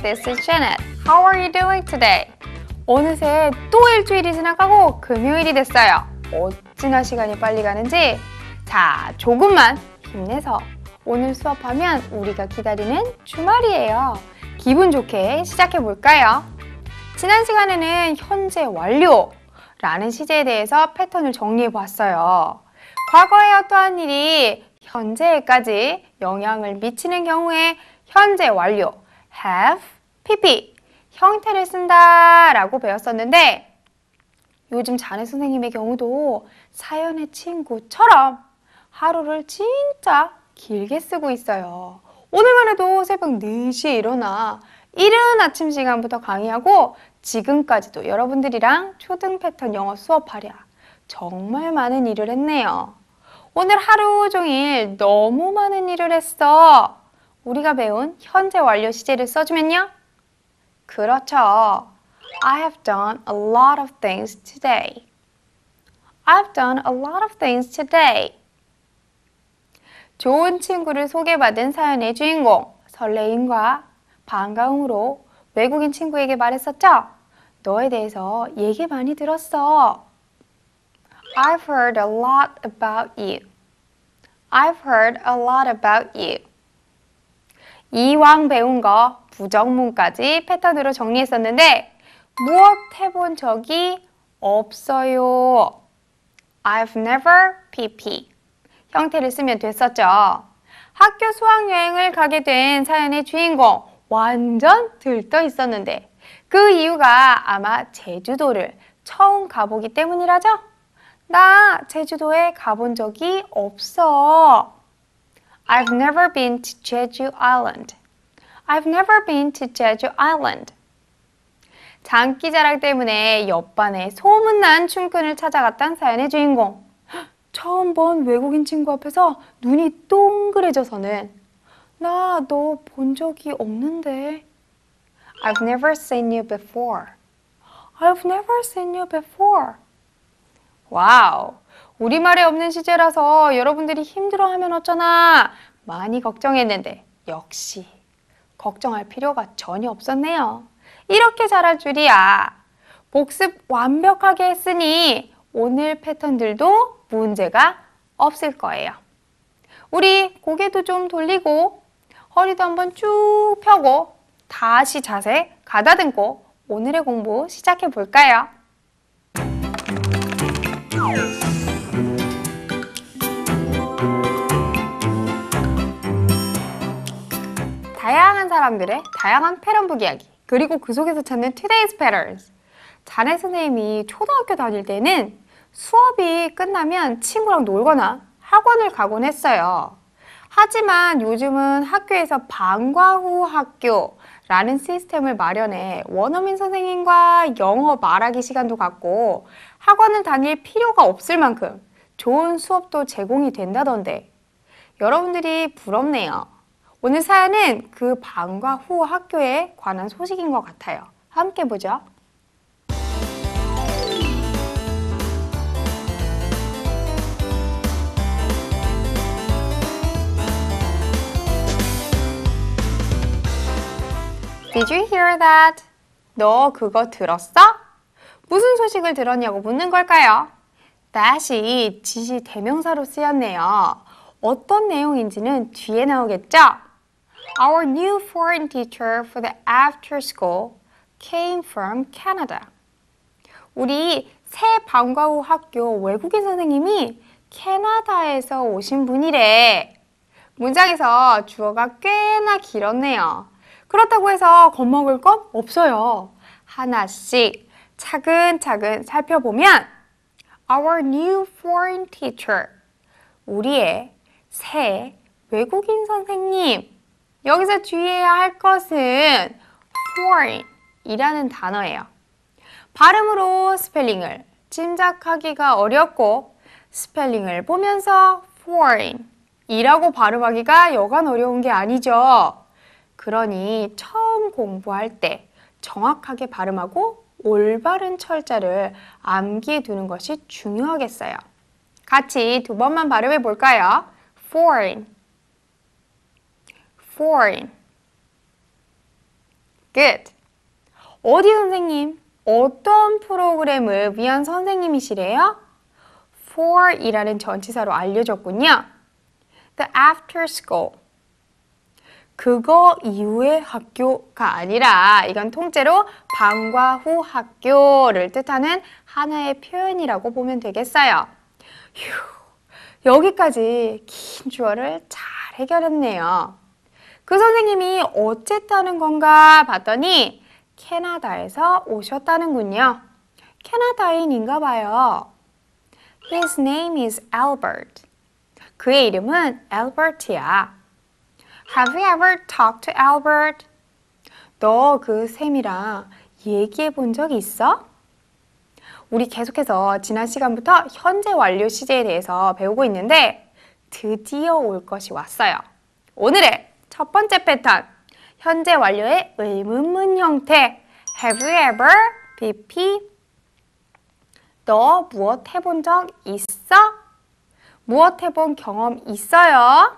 This is Janet. How are you doing today? 어느새 또 일주일이 지나가고 금요일이 됐어요. 어찌나 시간이 빨리 가는지. 자, 조금만 힘내서 오늘 수업하면 우리가 기다리는 주말이에요. 기분 좋게 시작해 볼까요? 지난 시간에는 현재 완료라는 시제에 대해서 패턴을 정리해 보았어요. 과거의 어떠한 일이 현재까지 영향을 미치는 경우에 현재 완료 have, pp 형태를 쓴다 라고 배웠었는데 요즘 자네 선생님의 경우도 사연의 친구처럼 하루를 진짜 길게 쓰고 있어요. 오늘만 해도 새벽 4시에 일어나 이른 아침 시간부터 강의하고 지금까지도 여러분들이랑 초등 패턴 영어 수업하랴 정말 많은 일을 했네요. 오늘 하루 종일 너무 많은 일을 했어. 우리가 배운 현재 완료 시제를 써주면요? 그렇죠. I have done a lot of things today. I've done a lot of things today. 좋은 친구를 소개받은 사연의 주인공, 설레임과 반가움으로 외국인 친구에게 말했었죠? 너에 대해서 얘기 많이 들었어. I've heard a lot about you. I've heard a lot about you. 이왕 배운 거 부정문까지 패턴으로 정리했었는데 무엇 해본 적이 없어요. I've never pp 형태를 쓰면 됐었죠. 학교 수학여행을 가게 된 사연의 주인공 완전 들떠 있었는데 그 이유가 아마 제주도를 처음 가보기 때문이라죠? 나 제주도에 가본 적이 없어. I've never been to Jeju Island. I've never been to Jeju Island. 장기자랑 때문에 옆반에 소문난 춤꾼을 찾아갔던 사연의 주인공. 처음 본 외국인 친구 앞에서 눈이 동그래져서는 나 너 본 적이 없는데. I've never seen you before. I've never seen you before. 와우. 우리말에 없는 시제라서 여러분들이 힘들어하면 어쩌나 많이 걱정했는데 역시 걱정할 필요가 전혀 없었네요. 이렇게 잘할 줄이야. 복습 완벽하게 했으니 오늘 패턴들도 문제가 없을 거예요. 우리 고개도 좀 돌리고 허리도 한번 쭉 펴고 다시 자세 가다듬고 오늘의 공부 시작해 볼까요? 다양한 사람들의 다양한 패턴북 이야기 그리고 그 속에서 찾는 Today's Patterns. 자네 선생님이 초등학교 다닐 때는 수업이 끝나면 친구랑 놀거나 학원을 가곤 했어요. 하지만 요즘은 학교에서 방과 후 학교라는 시스템을 마련해 원어민 선생님과 영어 말하기 시간도 갖고 학원을 다닐 필요가 없을 만큼 좋은 수업도 제공이 된다던데 여러분들이 부럽네요. 오늘 사연은 그 방과 후 학교에 관한 소식인 것 같아요. 함께 보죠. Did you hear that? 너 그거 들었어? 무슨 소식을 들었냐고 묻는 걸까요? that이 지시 대명사로 쓰였네요. 어떤 내용인지는 뒤에 나오겠죠? Our new foreign teacher for the after school came from Canada. 우리 새 방과 후 학교 외국인 선생님이 캐나다에서 오신 분이래. 문장에서 주어가 꽤나 길었네요. 그렇다고 해서 겁먹을 건 없어요. 하나씩 차근차근 살펴보면 Our new foreign teacher, 우리의 새 외국인 선생님. 여기서 주의해야 할 것은 foreign 이라는 단어예요. 발음으로 스펠링을 짐작하기가 어렵고 스펠링을 보면서 foreign 이라고 발음하기가 여간 어려운 게 아니죠. 그러니 처음 공부할 때 정확하게 발음하고 올바른 철자를 암기해 두는 것이 중요하겠어요. 같이 두 번만 발음해 볼까요? foreign, foreign. Good. 어디 선생님? 어떤 프로그램을 위한 선생님이시래요? for 이라는 전치사로 알려줬군요. The after school. 그거 이후의 학교가 아니라 이건 통째로 방과 후 학교를 뜻하는 하나의 표현이라고 보면 되겠어요. 휴, 여기까지 긴 주어를 잘 해결했네요. 그 선생님이 어쨌다는 건가 봤더니 캐나다에서 오셨다는군요. 캐나다인인가 봐요. His name is Albert. 그의 이름은 Albert이야. Have you ever talked to Albert? 너 그 샘이랑 얘기해 본 적 있어? 우리 계속해서 지난 시간부터 현재 완료 시제에 대해서 배우고 있는데 드디어 올 것이 왔어요. 오늘의 첫 번째 패턴, 현재 완료의 의문문 형태. Have you ever? BP. 너 무엇 해본 적 있어? 무엇 해본 경험 있어요?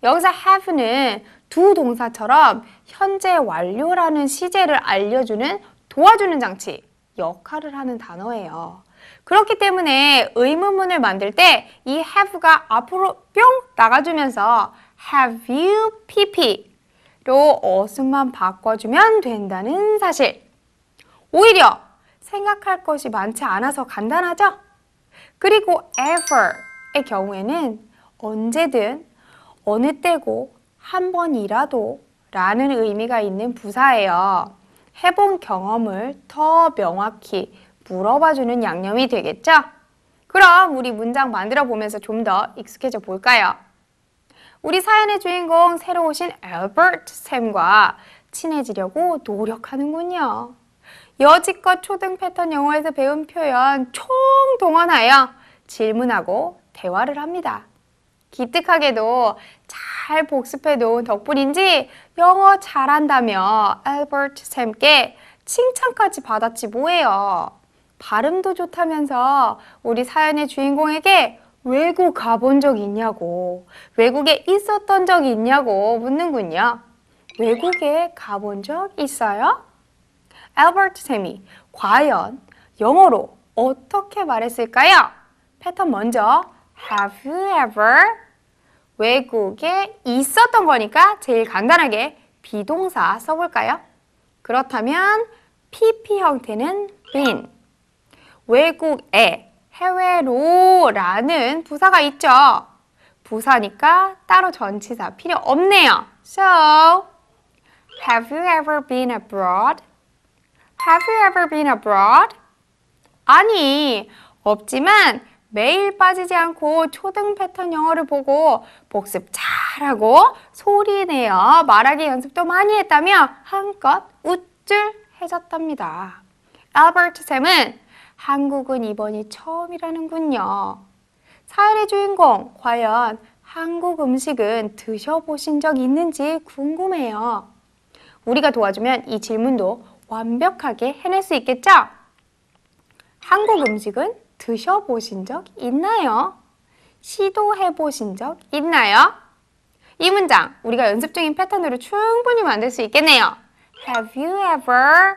여기서 have는 두 동사처럼 현재 완료라는 시제를 알려주는 도와주는 장치, 역할을 하는 단어예요. 그렇기 때문에 의문문을 만들 때 이 have가 앞으로 뿅 나가주면서 have you pp로 어순만 바꿔주면 된다는 사실. 오히려 생각할 것이 많지 않아서 간단하죠? 그리고 ever의 경우에는 언제든 어느 때고 한 번이라도 라는 의미가 있는 부사예요. 해본 경험을 더 명확히 물어봐주는 양념이 되겠죠? 그럼 우리 문장 만들어 보면서 좀 더 익숙해져 볼까요? 우리 사연의 주인공 새로 오신 엘버트 샘과 친해지려고 노력하는군요. 여지껏 초등 패턴 영어에서 배운 표현 총동원하여 질문하고 대화를 합니다. 기특하게도 잘 복습해 놓은 덕분인지 영어 잘한다며 엘버트 샘께 칭찬까지 받았지 뭐예요. 발음도 좋다면서 우리 사연의 주인공에게 외국 가본 적 있냐고, 외국에 있었던 적 있냐고 묻는군요. 외국에 가본 적 있어요? 엘버트 샘이 과연 영어로 어떻게 말했을까요? 패턴 먼저 Have you ever? 외국에 있었던 거니까 제일 간단하게 비동사 써볼까요? 그렇다면 PP 형태는 been. 외국에, 해외로 라는 부사가 있죠. 부사니까 따로 전치사 필요 없네요. So, have you ever been abroad? Have you ever been abroad? 아니, 없지만 매일 빠지지 않고 초등 패턴 영어를 보고 복습 잘하고 소리내어 말하기 연습도 많이 했다며 한껏 우쭐해졌답니다. 엘버트 샘은 한국은 이번이 처음이라는군요. 사연의 주인공, 과연 한국 음식은 드셔보신 적 있는지 궁금해요. 우리가 도와주면 이 질문도 완벽하게 해낼 수 있겠죠? 한국 음식은 드셔보신 적 있나요? 시도해보신 적 있나요? 이 문장 우리가 연습 중인 패턴으로 충분히 만들 수 있겠네요. Have you ever?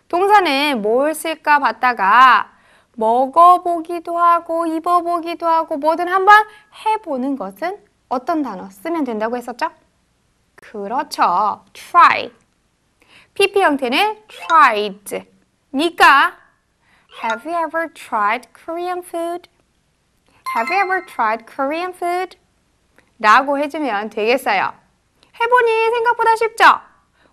동사는 뭘 쓸까 봤다가 먹어보기도 하고 입어보기도 하고 뭐든 한번 해보는 것은 어떤 단어 쓰면 된다고 했었죠? 그렇죠. try. PP 형태는 tried. 니까 Have you ever tried Korean food? Have you ever tried Korean food? 라고 해주면 되겠어요. 해보니 생각보다 쉽죠?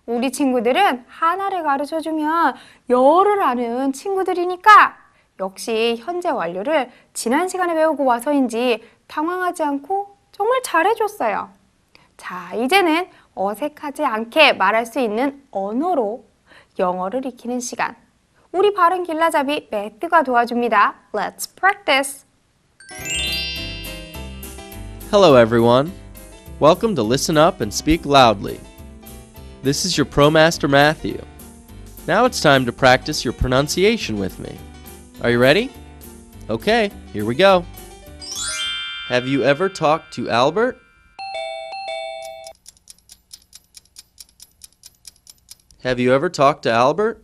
우리 친구들은 하나를 가르쳐주면 열을 아는 친구들이니까 역시 현재 완료를 지난 시간에 배우고 와서인지 당황하지 않고 정말 잘해줬어요. 자, 이제는 어색하지 않게 말할 수 있는 언어로 영어를 익히는 시간. 우리 발음 길라잡이 매트가 도와줍니다. Let's practice! Hello everyone. Welcome to Listen Up and Speak Loudly. This is your ProMaster Matthew. Now it's time to practice your pronunciation with me. Are you ready? Okay, here we go. Have you ever talked to Albert? Have you ever talked to Albert?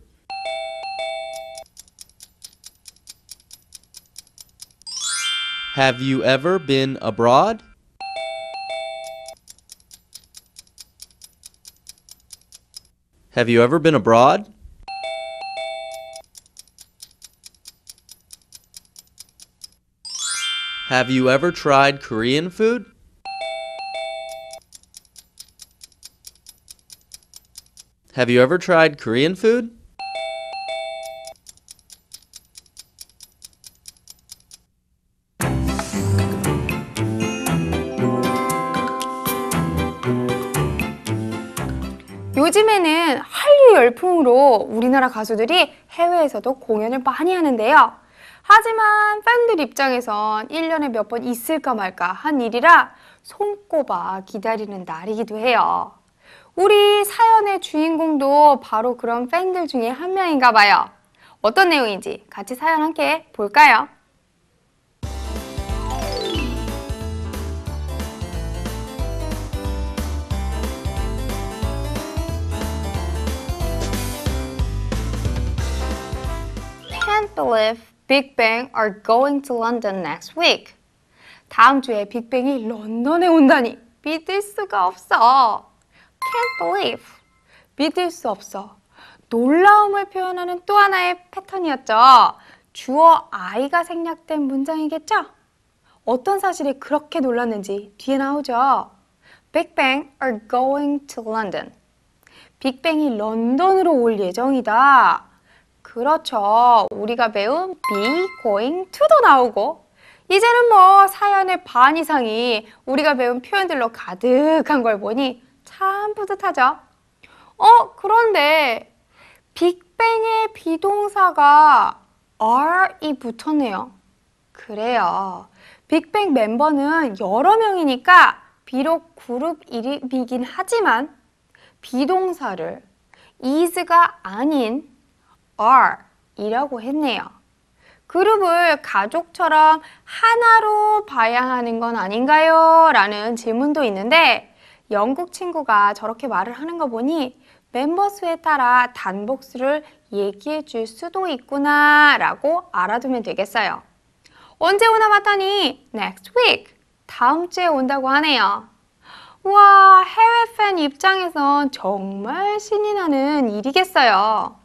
Have you ever been abroad? Have you ever been abroad? Have you ever tried Korean food? Have you ever tried Korean food? 요즘에는 한류 열풍으로 우리나라 가수들이 해외에서도 공연을 많이 하는데요. 하지만 팬들 입장에선 1년에 몇 번 있을까 말까 한 일이라 손꼽아 기다리는 날이기도 해요. 우리 사연의 주인공도 바로 그런 팬들 중에 한 명인가 봐요. 어떤 내용인지 같이 사연 함께 볼까요? Can't believe Big Bang are going to London next week. 다음 주에 빅뱅이 런던에 온다니 믿을 수가 없어. Can't believe. 믿을 수 없어. 놀라움을 표현하는 또 하나의 패턴이었죠. 주어 I가 생략된 문장이겠죠? 어떤 사실이 그렇게 놀랐는지 뒤에 나오죠. Big Bang are going to London. 빅뱅이 런던으로 올 예정이다. 그렇죠. 우리가 배운 be going to도 나오고 이제는 뭐 사연의 반 이상이 우리가 배운 표현들로 가득한 걸 보니 참 뿌듯하죠. 그런데 빅뱅의 비동사가 are이 붙었네요. 그래요. 빅뱅 멤버는 여러 명이니까 비록 그룹 이름이긴 하지만 비동사를 is가 아닌 are이라고 했네요. 그룹을 가족처럼 하나로 봐야 하는 건 아닌가요? 라는 질문도 있는데 영국 친구가 저렇게 말을 하는 거 보니 멤버 수에 따라 단복수를 얘기해 줄 수도 있구나 라고 알아두면 되겠어요. 언제 오나 봤더니 next week, 다음 주에 온다고 하네요. 우와, 해외 팬 입장에선 정말 신이 나는 일이겠어요.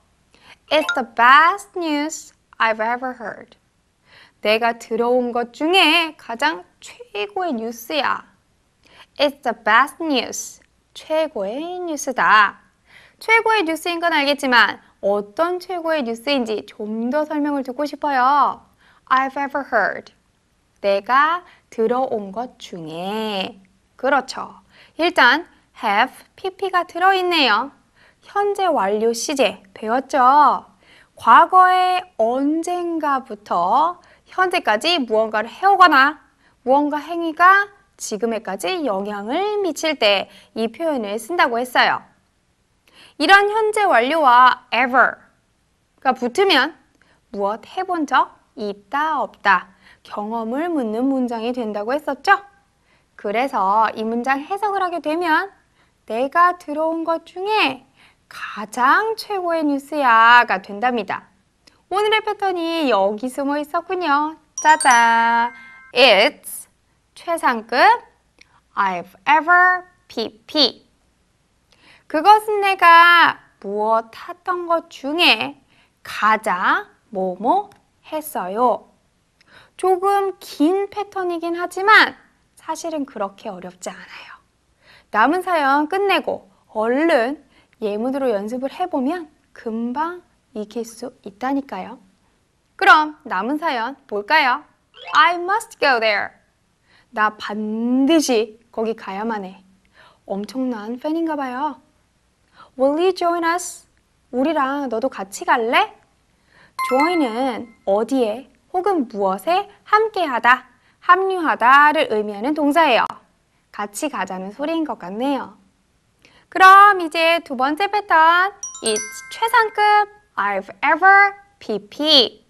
It's the best news I've ever heard. 내가 들어온 것 중에 가장 최고의 뉴스야. It's the best news. 최고의 뉴스다. 최고의 뉴스인 건 알겠지만 어떤 최고의 뉴스인지 좀 더 설명을 듣고 싶어요. I've ever heard. 내가 들어온 것 중에. 그렇죠. 일단 have, pp가 들어있네요. 현재 완료 시제 배웠죠? 과거의 언젠가부터 현재까지 무언가를 해오거나 무언가 행위가 지금에까지 영향을 미칠 때 이 표현을 쓴다고 했어요. 이런 현재 완료와 ever가 붙으면 무엇 해본 적 있다 없다 경험을 묻는 문장이 된다고 했었죠? 그래서 이 문장 해석을 하게 되면 내가 들어온 것 중에 가장 최고의 뉴스야가 된답니다. 오늘의 패턴이 여기 숨어 있었군요. 짜잔! It's 최상급 I've ever pp. 그것은 내가 무엇 했던 것 중에 가장 뭐뭐 했어요. 조금 긴 패턴이긴 하지만 사실은 그렇게 어렵지 않아요. 남은 사연 끝내고 얼른 예문으로 연습을 해보면 금방 익힐 수 있다니까요. 그럼 남은 사연 볼까요? I must go there. 나 반드시 거기 가야만 해. 엄청난 팬인가 봐요. Will you join us? 우리랑 너도 같이 갈래? join은 어디에 혹은 무엇에 함께하다, 합류하다를 의미하는 동사예요. 같이 가자는 소리인 것 같네요. 그럼 이제 두 번째 패턴, It's 최상급 I've ever PP.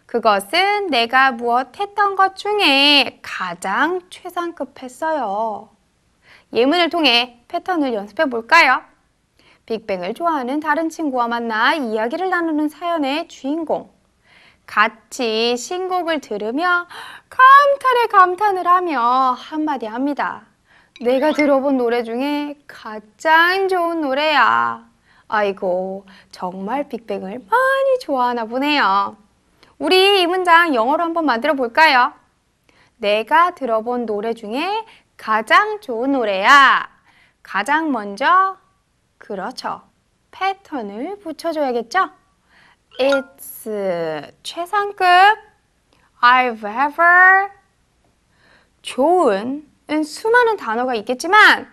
그것은 내가 무엇 했던 것 중에 가장 최상급 했어요. 예문을 통해 패턴을 연습해 볼까요? 빅뱅을 좋아하는 다른 친구와 만나 이야기를 나누는 사연의 주인공. 같이 신곡을 들으며 감탄에 감탄을 하며 한마디 합니다. 내가 들어본 노래 중에 가장 좋은 노래야. 아이고, 정말 빅뱅을 많이 좋아하나 보네요. 우리 이 문장 영어로 한번 만들어 볼까요? 내가 들어본 노래 중에 가장 좋은 노래야. 가장 먼저, 그렇죠. 패턴을 붙여줘야겠죠? It's 최상급 I've ever 좋은 수많은 단어가 있겠지만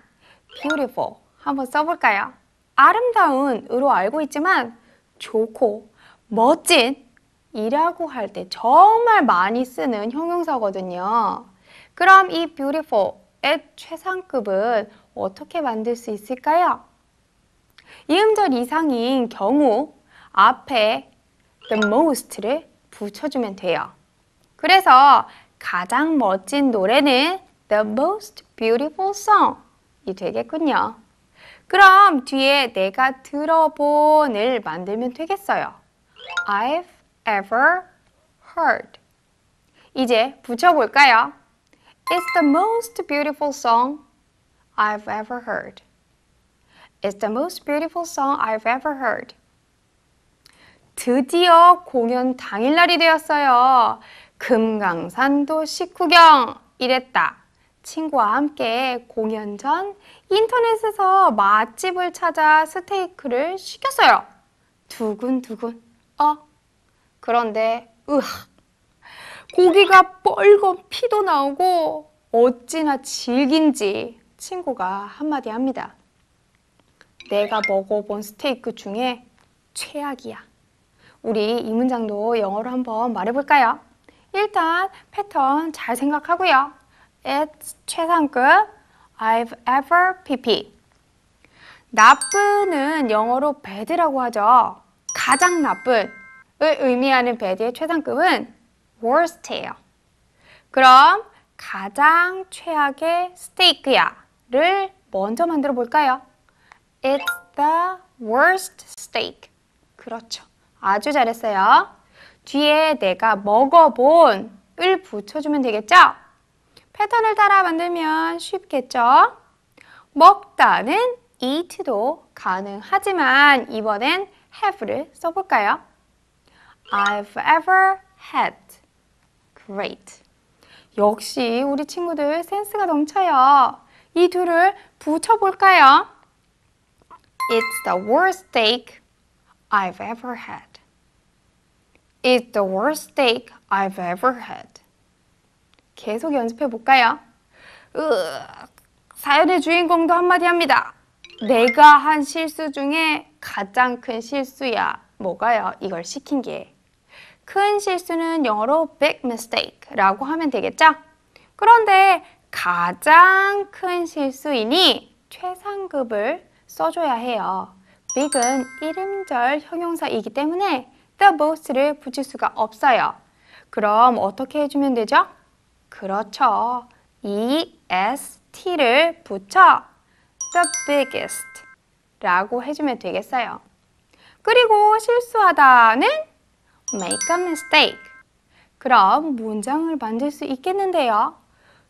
beautiful 한번 써볼까요? 아름다운으로 알고 있지만 좋고 멋진 이라고 할 때 정말 많이 쓰는 형용사거든요. 그럼 이 beautiful의 최상급은 어떻게 만들 수 있을까요? 이음절 이상인 경우 앞에 the most를 붙여주면 돼요. 그래서 가장 멋진 노래는 the most beautiful song이 되겠군요. 그럼 뒤에 내가 들어본을 만들면 되겠어요. I've ever heard. 이제 붙여볼까요? It's the most beautiful song I've ever heard. It's the most beautiful song I've ever heard. 드디어 공연 당일날이 되었어요. 금강산도 식후경 이랬다. 친구와 함께 공연 전 인터넷에서 맛집을 찾아 스테이크를 시켰어요. 두근두근. 그런데 고기가 뻘건 피도 나오고 어찌나 질긴지 친구가 한마디 합니다. 내가 먹어본 스테이크 중에 최악이야. 우리 이 문장도 영어로 한번 말해볼까요? 일단 패턴 잘 생각하고요. It's 최상급 I've ever PP. 나쁜은 영어로 bad라고 하죠. 가장 나쁜을 의미하는 bad의 최상급은 worst예요. 그럼 가장 최악의 스테이크야를 먼저 만들어 볼까요? It's the worst steak. 그렇죠. 아주 잘했어요. 뒤에 내가 먹어본을 붙여주면 되겠죠? 패턴을 따라 만들면 쉽겠죠? 먹다는 eat도 가능하지만 이번엔 have를 써볼까요? I've ever had. Great. 역시 우리 친구들 센스가 넘쳐요. 이 둘을 붙여볼까요? It's the worst steak I've ever had. It's the worst steak I've ever had. 계속 연습해 볼까요? 사연의 주인공도 한마디 합니다. 내가 한 실수 중에 가장 큰 실수야. 뭐가요? 이걸 시킨 게. 큰 실수는 영어로 big mistake라고 하면 되겠죠? 그런데 가장 큰 실수이니 최상급을 써줘야 해요. big은 이름절 형용사이기 때문에 the most를 붙일 수가 없어요. 그럼 어떻게 해주면 되죠? 그렇죠. est를 붙여 the biggest 라고 해주면 되겠어요. 그리고 실수하다는 make a mistake. 그럼 문장을 만들 수 있겠는데요.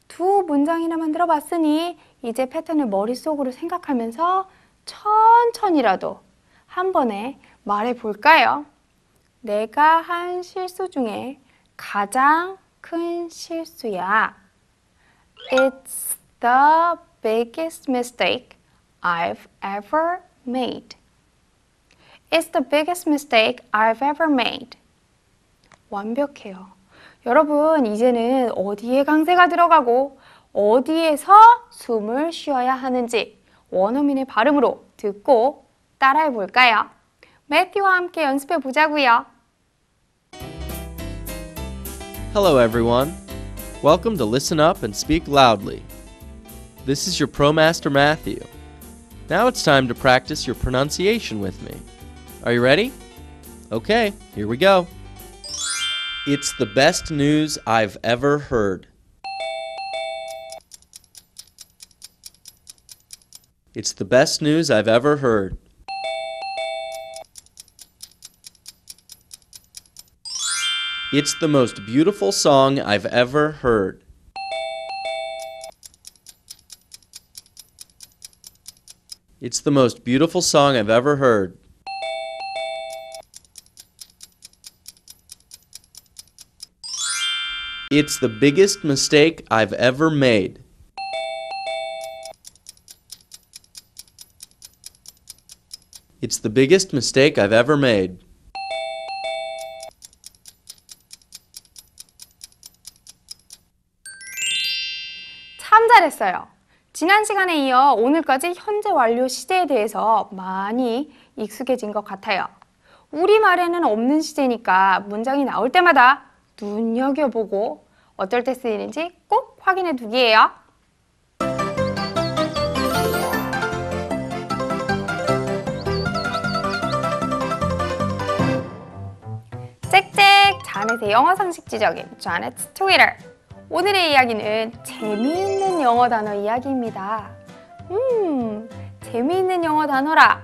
두 문장이나 만들어 봤으니 이제 패턴을 머릿속으로 생각하면서 천천히라도 한 번에 말해 볼까요? 내가 한 실수 중에 가장 큰 실수야. It's the biggest mistake I've ever made. It's the biggest mistake I've ever made. 완벽해요. 여러분, 이제는 어디에 강세가 들어가고 어디에서 숨을 쉬어야 하는지 원어민의 발음으로 듣고 따라해 볼까요? 매튜와 함께 연습해 보자고요. Hello, everyone. Welcome to Listen Up and Speak Loudly. This is your ProMaster Matthew. Now it's time to practice your pronunciation with me. Are you ready? Okay, here we go. It's the best news I've ever heard. It's the best news I've ever heard. It's the most beautiful song I've ever heard. It's the most beautiful song I've ever heard. It's the biggest mistake I've ever made. It's the biggest mistake I've ever made. 참 잘했어요. 지난 시간에 이어 오늘까지 현재 완료 시제에 대해서 많이 익숙해진 것 같아요. 우리말에는 없는 시제니까 문장이 나올 때마다 눈여겨보고 어떨 때 쓰이는지 꼭 확인해 두기예요. 짹짹 자넷의 영어 상식 지적인 자넷's Twitter. 오늘의 이야기는 재미있는 영어 단어 이야기입니다. 재미있는 영어 단어라.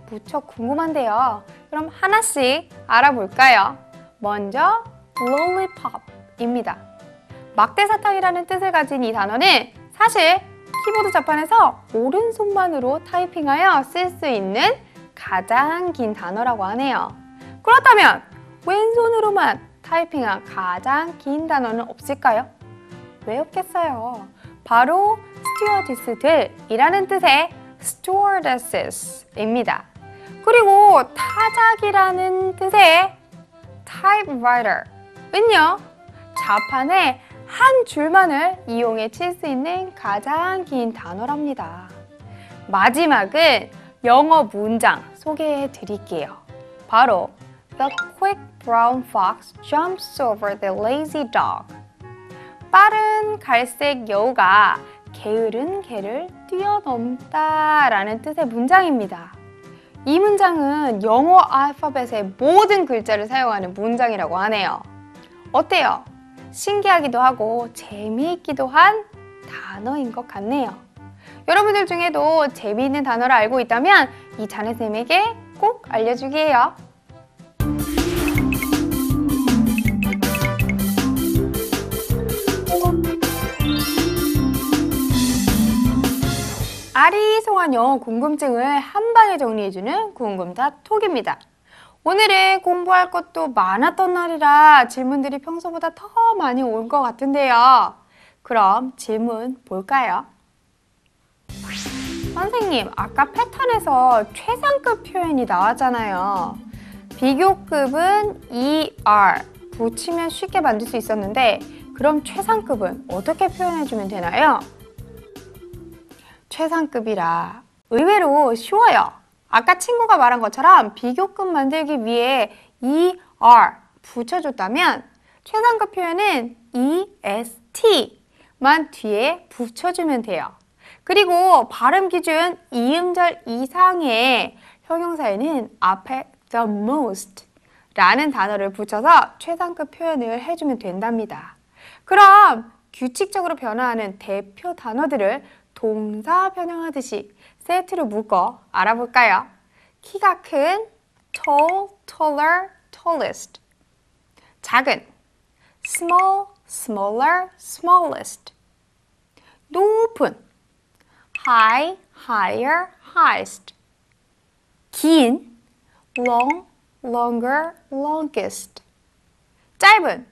무척 궁금한데요. 그럼 하나씩 알아볼까요? 먼저 lollipop입니다. 막대사탕이라는 뜻을 가진 이 단어는 사실 키보드 자판에서 오른손만으로 타이핑하여 쓸 수 있는 가장 긴 단어라고 하네요. 그렇다면 왼손으로만 타이핑한 가장 긴 단어는 없을까요? 왜 없겠어요? 바로 스튜어디스들이라는 뜻의 stewardesses입니다. 그리고 타자기라는 뜻의 typewriter은요, 자판에 한 줄만을 이용해 칠 수 있는 가장 긴 단어랍니다. 마지막은 영어 문장 소개해 드릴게요. 바로 The quick brown fox jumps over the lazy dog. 빠른 갈색 여우가 게으른 개를 뛰어넘다 라는 뜻의 문장입니다. 이 문장은 영어 알파벳의 모든 글자를 사용하는 문장이라고 하네요. 어때요? 신기하기도 하고 재미있기도 한 단어인 것 같네요. 여러분들 중에도 재미있는 단어를 알고 있다면 이 자네쌤에게 꼭 알려주기예요. 아리송한 영어 궁금증을 한 방에 정리해주는 궁금다톡입니다. 오늘은 공부할 것도 많았던 날이라 질문들이 평소보다 더 많이 올 것 같은데요. 그럼 질문 볼까요? 선생님, 아까 패턴에서 최상급 표현이 나왔잖아요. 비교급은 ER 붙이면 쉽게 만들 수 있었는데 그럼 최상급은 어떻게 표현해주면 되나요? 최상급이라 의외로 쉬워요. 아까 친구가 말한 것처럼 비교급 만들기 위해 ER 붙여줬다면 최상급 표현은 EST만 뒤에 붙여주면 돼요. 그리고 발음 기준 이음절 이상의 형용사에는 앞에 the most 라는 단어를 붙여서 최상급 표현을 해주면 된답니다. 그럼 규칙적으로 변화하는 대표 단어들을 동사 변형하듯이 세트로 묶어 알아볼까요? 키가 큰 tall, taller, tallest. 작은 small, smaller, smallest. 높은 high, higher, highest. 긴 long, longer, longest. 짧은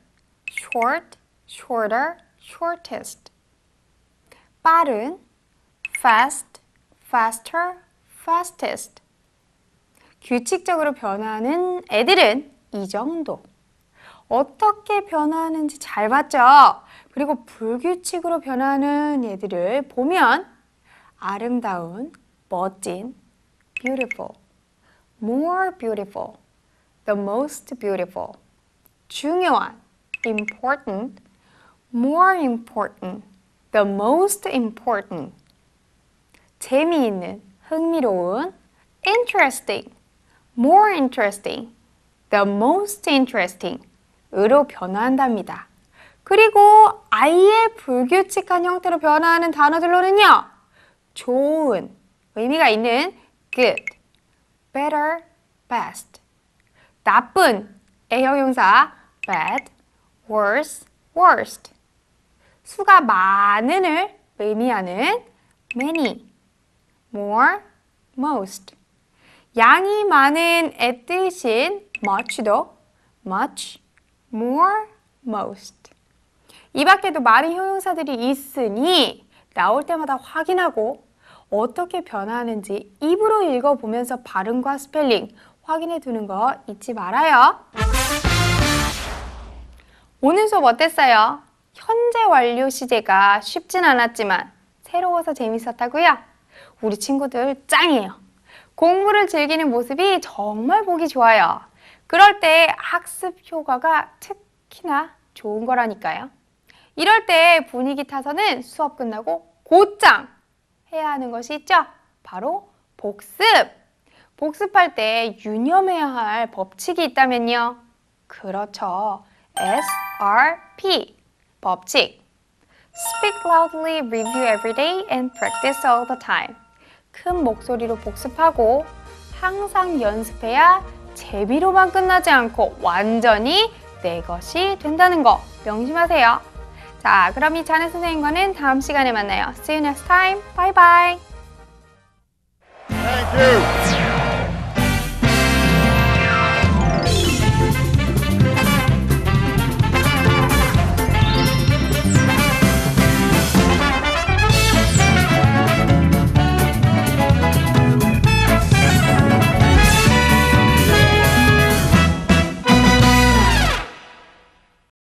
short, shorter, shortest. 빠른 fast, faster, fastest. 규칙적으로 변하는 애들은 이 정도. 어떻게 변화하는지 잘 봤죠? 그리고 불규칙으로 변화하는 얘들을 보면 아름다운, 멋진, beautiful, more beautiful, the most beautiful, 중요한, important, more important, the most important, 재미있는, 흥미로운, interesting, more interesting, the most interesting 으로 변화한답니다. 그리고 아예 불규칙한 형태로 변화하는 단어들로는요. 좋은, 의미가 있는 good, better, best, 나쁜, 애형용사 bad, worse, worst, 수가 많은을 의미하는 many, more, most, 양이 많은의 뜻인 much도 much, more, most. 이 밖에도 많은 형용사들이 있으니 나올 때마다 확인하고 어떻게 변화하는지 입으로 읽어보면서 발음과 스펠링 확인해 두는 거 잊지 말아요. 오늘 수업 어땠어요? 현재 완료 시제가 쉽진 않았지만 새로워서 재밌었다고요? 우리 친구들 짱이에요. 공부를 즐기는 모습이 정말 보기 좋아요. 그럴 때 학습 효과가 특히나 좋은 거라니까요. 이럴 때 분위기 타서는 수업 끝나고 곧장 해야 하는 것이 있죠? 바로 복습! 복습할 때 유념해야 할 법칙이 있다면요? 그렇죠. SRP 법칙. Speak loudly, review every day, and practice all the time. 큰 목소리로 복습하고 항상 연습해야 재미로만 끝나지 않고 완전히 내 것이 된다는 거 명심하세요. 자, 그럼 이 자네 선생님과는 다음 시간에 만나요. See you next time. Bye bye. Thank you.